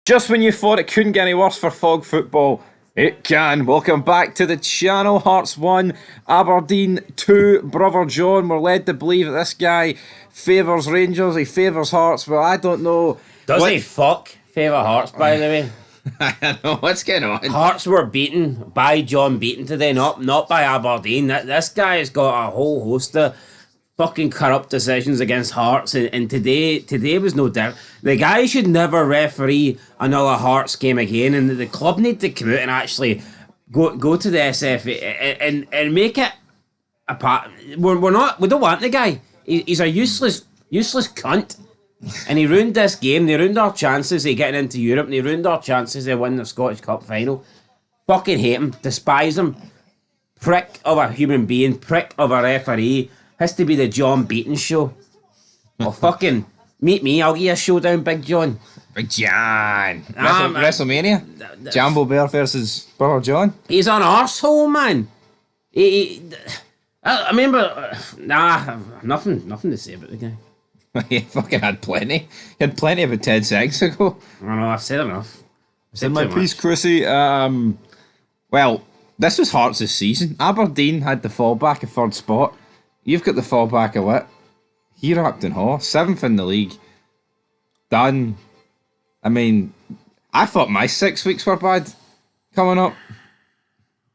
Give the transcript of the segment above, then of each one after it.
Just when you thought it couldn't get any worse for Fog football, it can. Welcome back to the channel. Hearts 1, Aberdeen 2. Brother John, we're led to believe that this guy favours Rangers, he favours Hearts. Well, I don't know. Does he fuck favour Hearts, by the way? I don't know what's going on. Hearts were beaten by John Beaton today, not by Aberdeen. This guy has got a whole host of fucking corrupt decisions against Hearts, and today was no doubt. The guy should never referee another Hearts game again, and the club need to come out and actually go to the SFA and make it a part. We don't want the guy. He's a useless cunt. And he ruined this game. They ruined our chances of getting into Europe, and he ruined our chances of winning the Scottish Cup final. Fucking hate him, despise him. Prick of a human being, prick of a referee. Has to be the John Beaton show. Well, fucking meet me. I'll give you a showdown, Big John. Big John. WrestleMania. Jambo Bear versus Brother John. He's an arsehole, man. I remember. Nothing to say about the guy. He fucking had plenty. He had plenty about 10 seconds ago. I know, I've said enough. Said my piece, Chrissy. Well, this was Hearts' season. Aberdeen had the fallback of third spot. You've got the fallback of what? He wrapped in Haw. 7th in the league. Done. I mean, I thought my 6 weeks were bad coming up.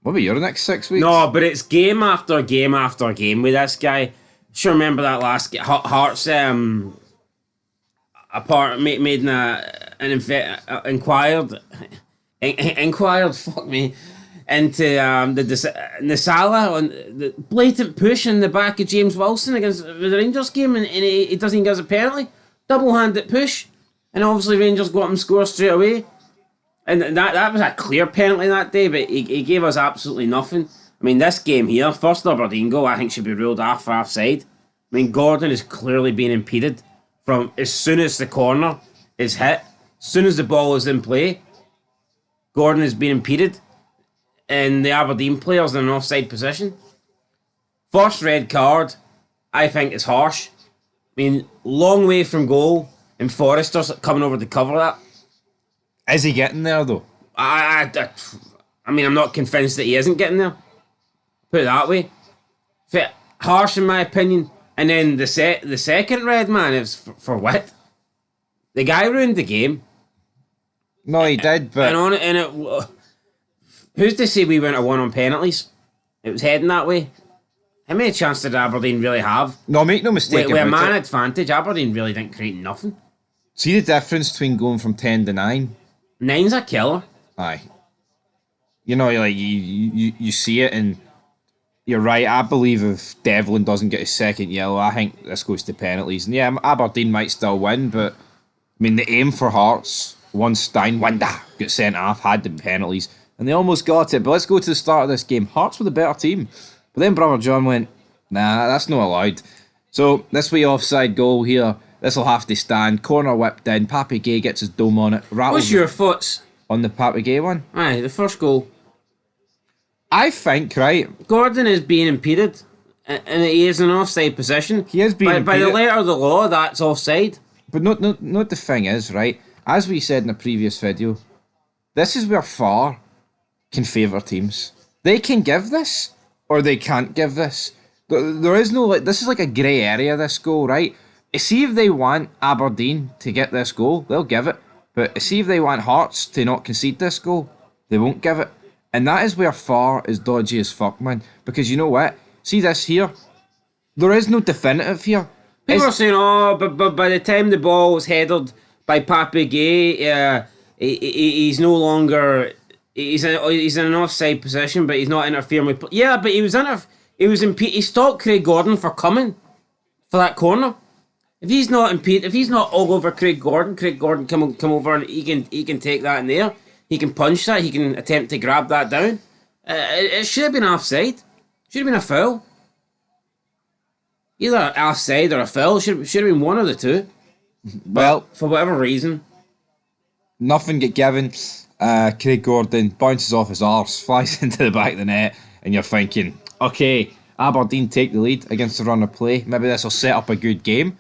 What about your next 6 weeks? No, but it's game after game after game with this guy. Sure, remember that last game? Hearts inquired. Fuck me. Into the Salah on the blatant push in the back of James Wilson against the Rangers game, and he doesn't even give us a penalty. Double-handed push, and obviously Rangers go up and score straight away. And that was a clear penalty that day, but he gave us absolutely nothing. I mean, this game here, first Aberdeen goal, I think should be ruled off for offside. I mean, Gordon is clearly being impeded from as soon as the corner is hit, as soon as the ball is in play, Gordon is being impeded. And the Aberdeen players in an offside position. First red card, I think is harsh. I mean, long way from goal, and Forrester's coming over to cover that. Is he getting there though? I mean, I'm not convinced that he isn't getting there. Put it that way. Harsh in my opinion. And then the second red, man, is for what? The guy ruined the game. No, he did, but who's to say we went to one on penalties? It was heading that way. How many chances did Aberdeen really have? No, make no mistake with a man it. advantage, Aberdeen really didn't create nothing. See the difference between going from 10 to 9? 9's a killer. Aye. You know, like you see it, and you're right. I believe if Devlin doesn't get his second yellow, I think this goes to penalties. And yeah, Aberdeen might still win, but I mean, the aim for Hearts, once Steinwinder got sent off, had the penalties. And they almost got it. But let's go to the start of this game. Hearts were the better team. But then Brother John went, nah, that's not allowed. So this wee offside goal here, this will have to stand. Corner whipped in. Papi Gay gets his dome on it. What's your thoughts on the Papi Gay one? Aye, the first goal. I think, right, Gordon is being impeded. And he is in an offside position. He is being impeded. By the letter of the law, that's offside. But not the thing is, right, as we said in the previous video, this is where VAR can favour teams. They can give this, or they can't give this. There is no, like, this is like a grey area, this goal, right? See if they want Aberdeen to get this goal, they'll give it. But see if they want Hearts to not concede this goal, they won't give it. And that is where VAR is dodgy as fuck, man. Because you know what? See this here? There is no definitive here. People are saying, oh, but by the time the ball was headed by Papi Gay, he's no longer... He's in an offside position, but he's not interfering with... Yeah, but he stopped Craig Gordon for coming for that corner. If he's not all over Craig Gordon come over and he can take that in there. He can punch that. He can attempt to grab that down. It should have been offside. Should have been a foul. Either offside or a foul. Should have been one of the two. Well, but for whatever reason, nothing get given. Craig Gordon bounces off his arse, flies into the back of the net, and you're thinking, okay, Aberdeen take the lead against the run of play. Maybe this will set up a good game.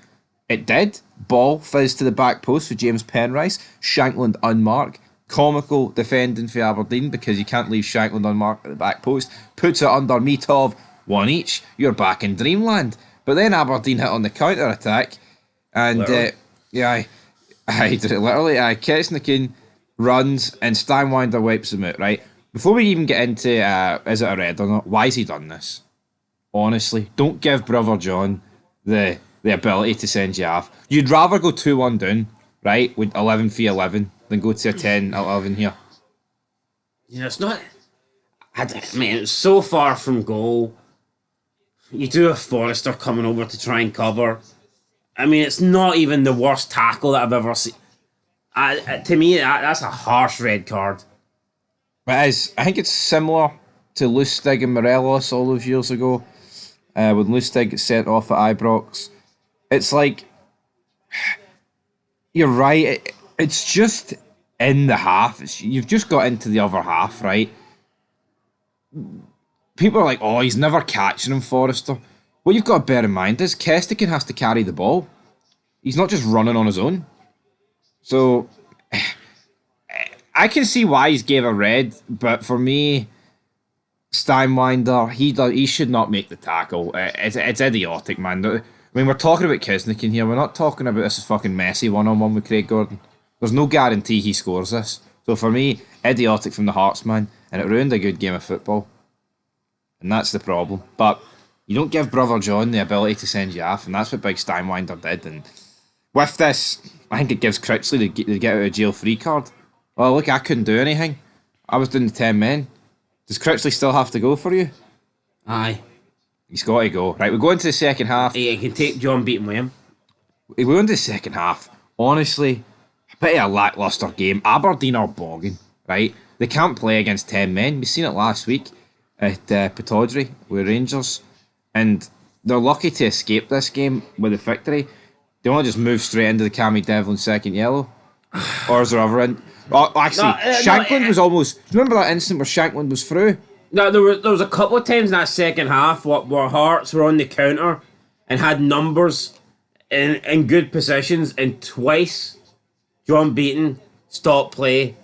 It did. ball fizz to the back post for James Penrice. Shankland unmarked. Comical defending for Aberdeen because you can't leave Shankland unmarked at the back post. Puts it under Mitov, one each. You're back in dreamland. But then Aberdeen hit on the counter attack, and Kesnikin runs and Steinwinder wipes him out. Right before we even get into is it a red or not? Why's he done this? Honestly, don't give Brother John the ability to send you off. You'd rather go 2-1 down, right, with 11-3-11 than go to a 10-11 here. You know, it's not. It's so far from goal. You do have Forrester coming over to try and cover. I mean, it's not even the worst tackle that I've ever seen. To me, that's a harsh red card. It is. I think it's similar to Lustig and Morelos all those years ago. When Lustig gets sent off at Ibrox. It's like, you're right, it's just in the half. You've just got into the other half, right? People are like, oh, he's never catching him, Forrester. What you've got to bear in mind is Kestikin has to carry the ball. He's not just running on his own. So, I can see why he's gave a red, but for me, Steinwinder, he should not make the tackle. It's idiotic, man. I mean, we're talking about Kisnick here. We're not talking about this fucking messy one-on-one with Craig Gordon. There's no guarantee he scores this. So for me, idiotic from the Hearts, man, and it ruined a good game of football. And that's the problem. But you don't give Brother John the ability to send you off, and that's what Big Steinwinder did. And with this, I think it gives Critchley the get out of jail free card. Well, look, I couldn't do anything. I was doing the 10 men. Does Critchley still have to go for you? Aye. He's got to go. Right, we go into the second half. He can take John Beaton with him. We go into the second half. Honestly, a bit of a lacklustre game. Aberdeen are bogging, right? They can't play against 10 men. We've seen it last week at Pittodrie with Rangers. And they're lucky to escape this game with a victory. They want to just move straight into the Cammy Devlin second yellow. Or is there other end? Oh, actually, Shankland was almost... Do you remember that instant where Shankland was through? No, there was a couple of times in that second half where Hearts were on the counter and had numbers in good positions, and twice John Beaton stopped play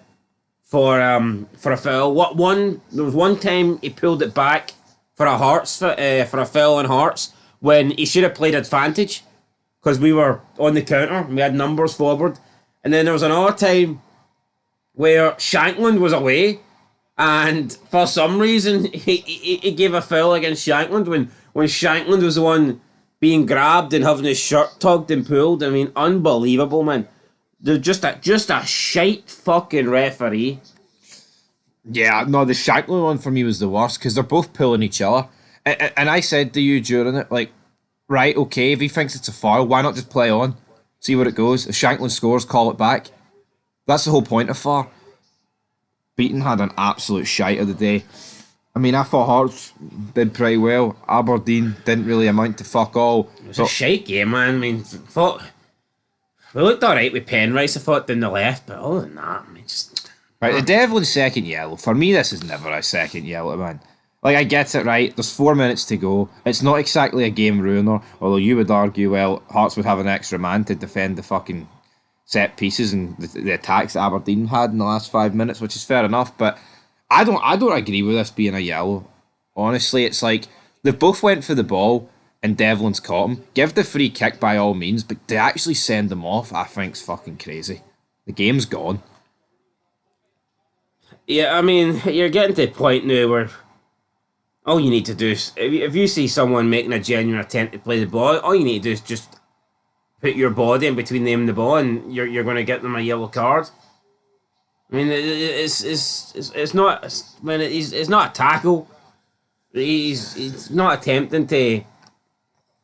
for a foul. There was one time he pulled it back for a Hearts for a foul on Hearts when he should have played advantage because we were on the counter and we had numbers forward. And then there was another time where Shankland was away, and for some reason he gave a foul against Shankland when Shankland was the one being grabbed and having his shirt tugged and pulled. I mean, unbelievable, man. They're just a shite fucking referee. Yeah, no, the Shankland one for me was the worst because they're both pulling each other. And I said to you during it, like, right, okay, if he thinks it's a foul, why not just play on? See where it goes. If Shankland scores, call it back. That's the whole point of VAR. Beaton had an absolute shite of the day. I mean, I thought Hearts did pretty well. Aberdeen didn't really amount to fuck all. It was a shite game, man. I mean, we looked alright with Penrice, I thought, down the left, but other than that, I mean, just... Right, the Devlin's second yellow. For me, this is never a second yellow, man. Like, I get it, right? There's 4 minutes to go. It's not exactly a game ruiner, although you would argue, well, Hearts would have an extra man to defend the fucking set pieces and the attacks that Aberdeen had in the last 5 minutes, which is fair enough, but I don't agree with this being a yellow. Honestly, it's like, they both went for the ball and Devlin's caught him. Give the free kick by all means, but to actually send them off, I think's fucking crazy. The game's gone. Yeah, I mean, you're getting to a point now where all you need to do is, if you see someone making a genuine attempt to play the ball, all you need to do is just put your body in between them and the ball, and you're going to get them a yellow card. I mean, it's not. It's not a tackle. He's not attempting to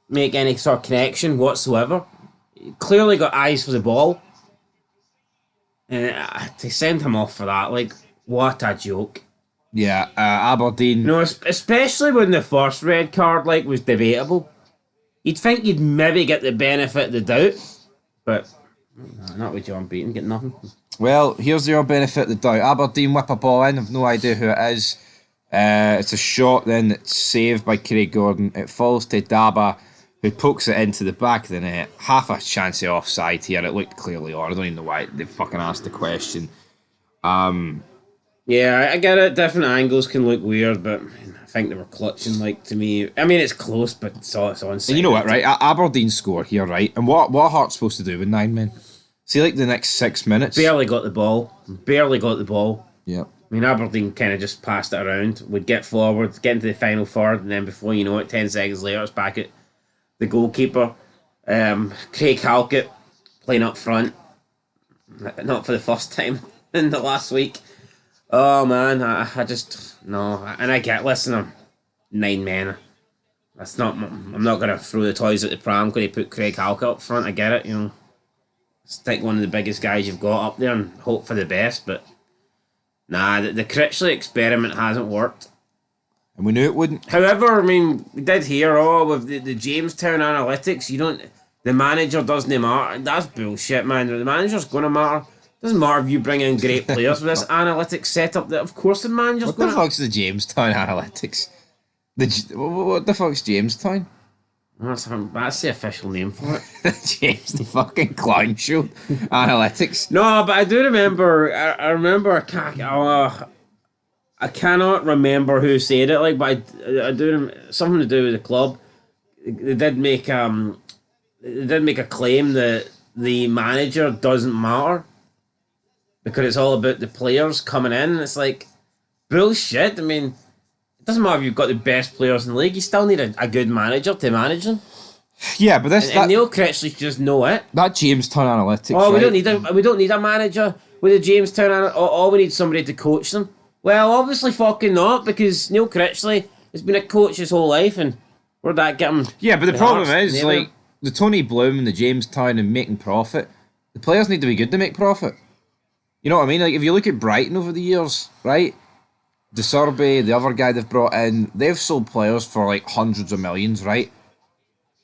make any sort of connection whatsoever. He clearly got eyes for the ball, and to send him off for that, like, what a joke. Yeah, Aberdeen. No, especially when the first red card was debatable. You'd think you'd maybe get the benefit of the doubt, but not with John Beaton, get nothing. Well, here's your benefit of the doubt. Aberdeen whip a ball in, I've no idea who it is. It's a shot then that's saved by Craig Gordon. It falls to Daba. who pokes it into the back of the net. Half a chance of offside here. It looked clearly on. I don't even know why they fucking asked the question. Yeah, I get it. Different angles can look weird, but I think they were clutching. Like to me, I mean, it's close, but it's on. And you know what, right? Aberdeen score here, right? And what Hart's supposed to do with 9 men? See, like the next 6 minutes. Barely got the ball. Barely got the ball. Yeah. I mean, Aberdeen kind of just passed it around. Would get forward, get into the final third, and then before you know it, 10 seconds later, it's back at the goalkeeper. Craig Halkett playing up front. Not for the first time in the last week. Oh, man, I just... No, and I get, listen, I'm 9 men. That's not... I'm not going to throw the toys at the pram because they put Craig Halkett up front. I get it, you know. Stick one of the biggest guys you've got up there and hope for the best, but... Nah, the Critchley experiment hasn't worked. And we knew it wouldn't. However, I mean, we did hear, with the Jamestown analytics, you don't... The manager doesn't matter. That's bullshit, man. The manager's going to matter. Doesn't matter if you bring in great players with this analytics setup. That of course the manager's going to... What the fuck's the Jamestown analytics? What the fuck's Jamestown? That's the official name for it. James the fucking clown show analytics. No, but I do remember. I remember. I cannot remember who said it. Like, but I do something to do with the club. They did make a claim that the manager doesn't matter because it's all about the players coming in. It's like bullshit. I mean, it doesn't matter if you've got the best players in the league. You still need a good manager to manage them. Yeah, but and Neil Critchley just know it. That Jamestown analytics. Oh, right? we don't need a manager with a Jamestown. All we need somebody to coach them. Well, obviously fucking not, because Neil Critchley has been a coach his whole life, and where'd that get him? Yeah, but the problem is, like, the Tony Bloom and the Jamestown and making profit, the players need to be good to make profit. You know what I mean? Like, if you look at Brighton over the years, right? De Serbi, the other guy they've brought in, they've sold players for like hundreds of millions, right?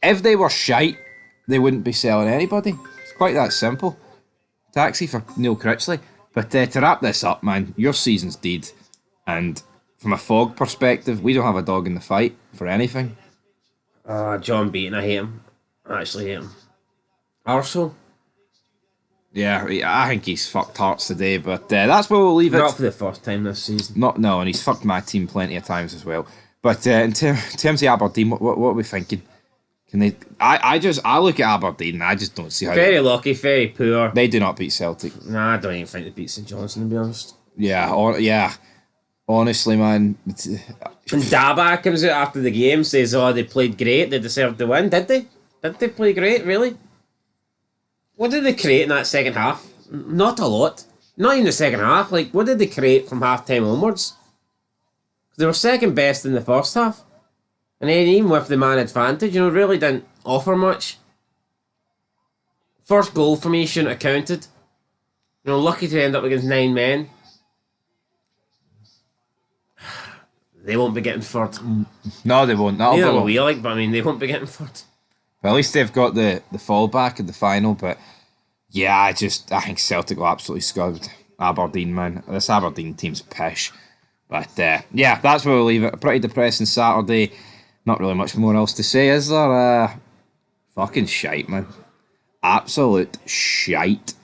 If they were shite, they wouldn't be selling anybody. It's quite that simple. Taxi for Neil Critchley. But to wrap this up, man, your season's dead. And from a Fog perspective, we don't have a dog in the fight for anything. John Beaton, I hate him. I actually hate him. Arsehole. Yeah, I think he's fucked Hearts today, but that's where we'll leave it. Not for the first time this season. No, and he's fucked my team plenty of times as well. But in terms of Aberdeen, what are we thinking? Can they? I look at Aberdeen and I just don't see how. Very lucky, very poor. They do not beat Celtic. Nah, I don't even think they beat St Johnstone, to be honest. Yeah. Honestly, man. And Daba comes out after the game, says, they played great, they deserved the win. Did they? Did they play great, really? What did they create in that second half? Not a lot. Not even the second half. Like, what did they create from half-time onwards? They were second best in the first half. And then even with the man advantage, really didn't offer much. First goal for me shouldn't have counted. Lucky to end up against 9 men. They won't be getting third. No, they won't. Neither will we, but I mean, they won't be getting third. But at least they've got the fallback in the final. But yeah, I think Celtic will absolutely scud Aberdeen, man. This Aberdeen team's pish. But yeah, that's where we'll leave it. A pretty depressing Saturday. Not really much more else to say, is there? Fucking shite, man. Absolute shite.